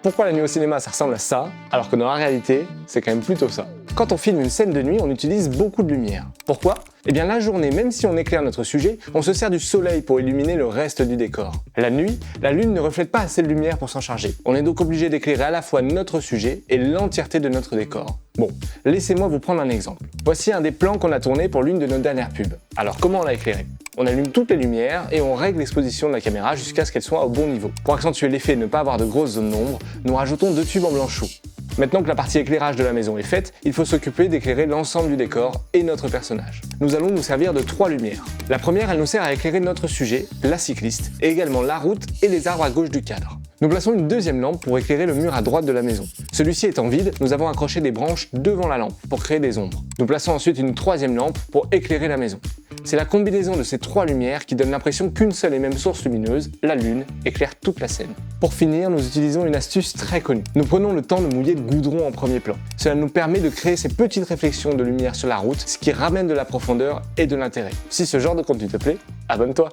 Pourquoi la nuit au cinéma ça ressemble à ça, alors que dans la réalité, c'est quand même plutôt ça. Quand on filme une scène de nuit, on utilise beaucoup de lumière. Pourquoi ? Eh bien la journée, même si on éclaire notre sujet, on se sert du soleil pour illuminer le reste du décor. La nuit, la lune ne reflète pas assez de lumière pour s'en charger. On est donc obligé d'éclairer à la fois notre sujet et l'entièreté de notre décor. Bon, laissez-moi vous prendre un exemple. Voici un des plans qu'on a tourné pour l'une de nos dernières pubs. Alors comment on l'a éclairé ? On allume toutes les lumières et on règle l'exposition de la caméra jusqu'à ce qu'elle soit au bon niveau. Pour accentuer l'effet et ne pas avoir de grosses zones d'ombre, nous rajoutons 2 tubes en blanc chou. Maintenant que la partie éclairage de la maison est faite, il faut s'occuper d'éclairer l'ensemble du décor et notre personnage. Nous allons nous servir de 3 lumières. La première, elle nous sert à éclairer notre sujet, la cycliste, et également la route et les arbres à gauche du cadre. Nous plaçons une deuxième lampe pour éclairer le mur à droite de la maison. Celui-ci étant vide, nous avons accroché des branches devant la lampe pour créer des ombres. Nous plaçons ensuite une troisième lampe pour éclairer la maison. C'est la combinaison de ces 3 lumières qui donne l'impression qu'une seule et même source lumineuse, la lune, éclaire toute la scène. Pour finir, nous utilisons une astuce très connue. Nous prenons le temps de mouiller le goudron en premier plan. Cela nous permet de créer ces petites réflexions de lumière sur la route, ce qui ramène de la profondeur et de l'intérêt. Si ce genre de contenu te plaît, abonne-toi!